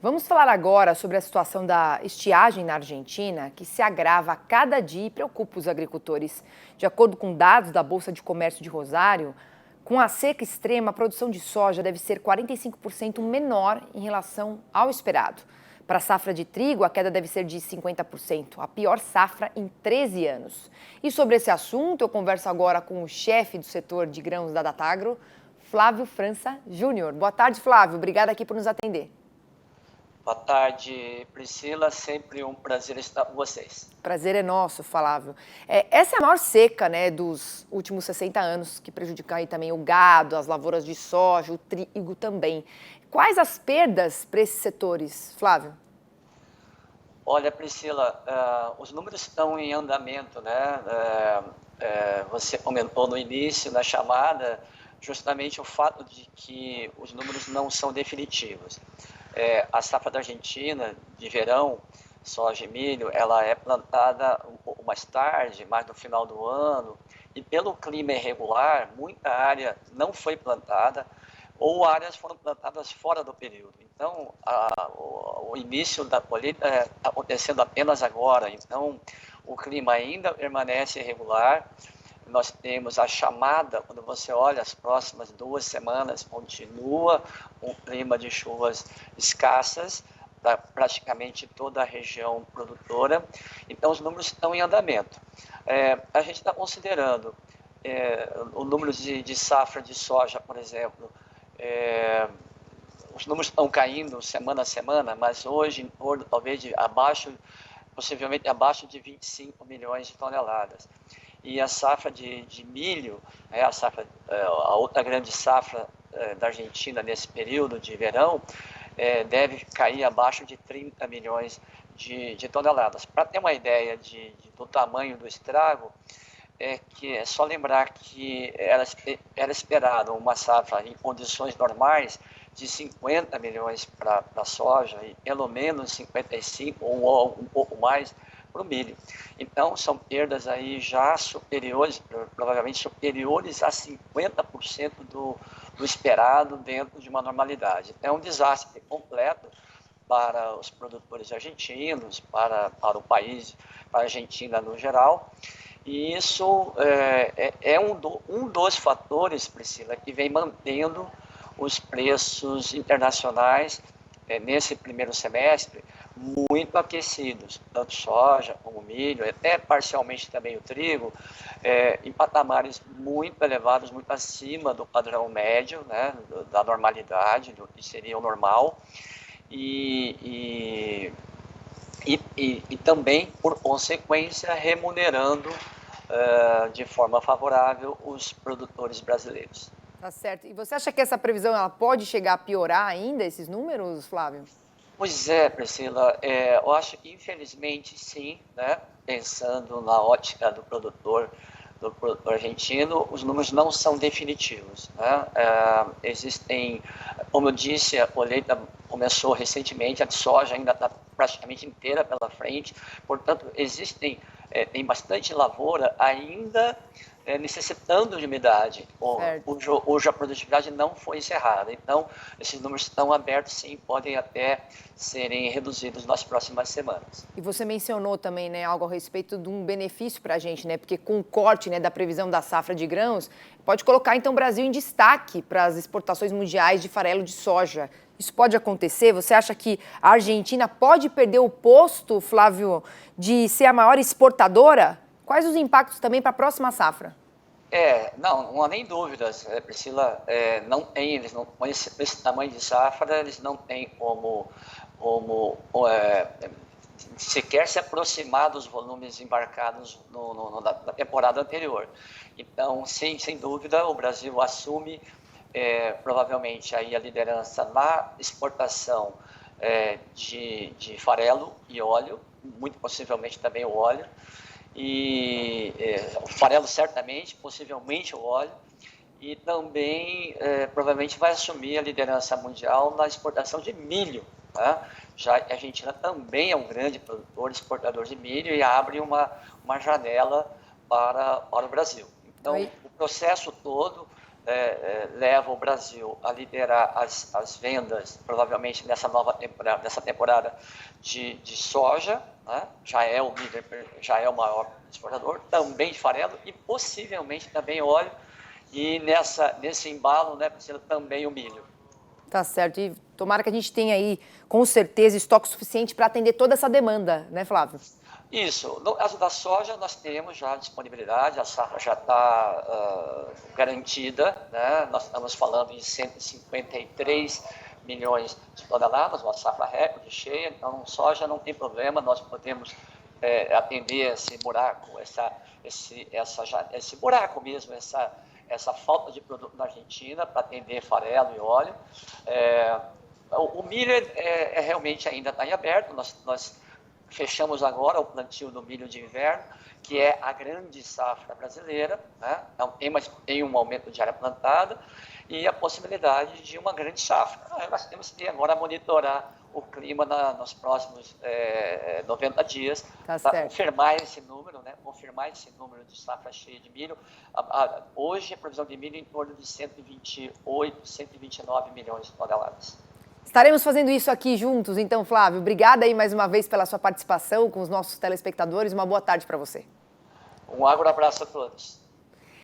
Vamos falar agora sobre a situação da estiagem na Argentina, que se agrava a cada dia e preocupa os agricultores. De acordo com dados da Bolsa de Comércio de Rosário, com a seca extrema, a produção de soja deve ser 45% menor em relação ao esperado. Para a safra de trigo, a queda deve ser de 50%, a pior safra em 13 anos. E sobre esse assunto, eu converso agora com o chefe do setor de grãos da Datagro, Flávio França Júnior. Boa tarde, Flávio. Obrigada aqui por nos atender. Boa tarde, Priscila. Sempre um prazer estar com vocês. Prazer é nosso, Flávio. Essa é a maior seca, né, dos últimos 60 anos, que prejudica aí também o gado, as lavouras de soja, o trigo também. Quais as perdas para esses setores, Flávio? Olha, Priscila, os números estão em andamento, né? Você comentou no início, na chamada, justamente o fato de que os números não são definitivos. A safra da Argentina, de verão, soja e milho, ela é plantada um pouco mais tarde, mais no final do ano, e pelo clima irregular, muita área não foi plantada, ou áreas foram plantadas fora do período. Então, o início da colheita está acontecendo apenas agora, então o clima ainda permanece irregular. Nós temos a chamada, quando você olha as próximas 2 semanas, continua um clima de chuvas escassas para praticamente toda a região produtora. Então, os números estão em andamento. A gente está considerando o número de safra de soja, por exemplo. Os números estão caindo semana a semana, mas hoje em torno, talvez, possivelmente abaixo de 25 milhões de toneladas. E a safra de milho, a outra grande safra da Argentina nesse período de verão, deve cair abaixo de 30 milhões de toneladas. Para ter uma ideia do tamanho do estrago, que é só lembrar que era esperado uma safra em condições normais de 50 milhões para a soja e pelo menos 55 ou um pouco mais para o milho. Então, são perdas aí já superiores, provavelmente superiores a 50% do esperado dentro de uma normalidade. É um desastre completo para os produtores argentinos, para o país, para a Argentina no geral. E isso é um dos fatores, Priscila, que vem mantendo os preços internacionais nesse primeiro semestre muito aquecidos, tanto soja como milho, até parcialmente também o trigo, em patamares muito elevados, muito acima do padrão médio, né, da normalidade, do que seria o normal, e também, por consequência, remunerando de forma favorável os produtores brasileiros. Tá certo. E você acha que essa previsão ela pode chegar a piorar ainda, esses números, Flávio? Pois é, Priscila, eu acho que infelizmente sim, né? Pensando na ótica do produtor argentino, os números não são definitivos, né? Existem, como eu disse, a colheita começou recentemente, a de soja ainda está praticamente inteira pela frente, portanto, tem bastante lavoura ainda necessitando de umidade, cuja produtividade não foi encerrada. Então, esses números estão abertos, sim, podem até serem reduzidos nas próximas semanas. E você mencionou também, né, algo a respeito de um benefício para a gente, né, porque com o corte, né, da previsão da safra de grãos, pode colocar, então, o Brasil em destaque para as exportações mundiais de farelo de soja. Isso pode acontecer? Você acha que a Argentina pode perder o posto, Flávio, de ser a maior exportadora? Quais os impactos também para a próxima safra? Não há nem dúvidas, Priscila, eles não, com esse tamanho de safra, eles não têm como sequer se aproximar dos volumes embarcados na temporada anterior. Então, sim, sem dúvida, o Brasil assume provavelmente aí a liderança na exportação de farelo e óleo, muito possivelmente também o óleo, e o farelo certamente, possivelmente o óleo, e também provavelmente vai assumir a liderança mundial na exportação de milho, tá? Já que a Argentina também é um grande produtor, exportador de milho e abre uma janela para o Brasil. Então, o processo todo leva o Brasil a liderar as vendas, provavelmente nessa nova temporada, nessa temporada de soja, né? Já é o líder, já é o maior exportador, também de farelo e possivelmente também óleo, e nesse embalo, né, também o milho. Tá certo, e tomara que a gente tenha aí, com certeza, estoque suficiente para atender toda essa demanda, né, Flávio? Isso, no caso da soja nós temos já disponibilidade, a safra já está garantida, né? Nós estamos falando em 153 milhões de toneladas, uma safra recorde cheia, então soja não tem problema, nós podemos atender esse buraco, esse buraco mesmo, essa falta de produto na Argentina para atender farelo e óleo. O milho realmente ainda está em aberto, nós fechamos agora o plantio do milho de inverno, que é a grande safra brasileira, né? Então, tem um aumento de área plantada e a possibilidade de uma grande safra. Nós temos que agora monitorar o clima nos próximos 90 dias, para confirmar esse número, né? Confirmar esse número de safra cheia de milho. Hoje, a previsão de milho é em torno de 128, 129 milhões de toneladas. Estaremos fazendo isso aqui juntos, então, Flávio. Obrigada aí mais uma vez pela sua participação com os nossos telespectadores. Uma boa tarde para você. Um abraço a todos.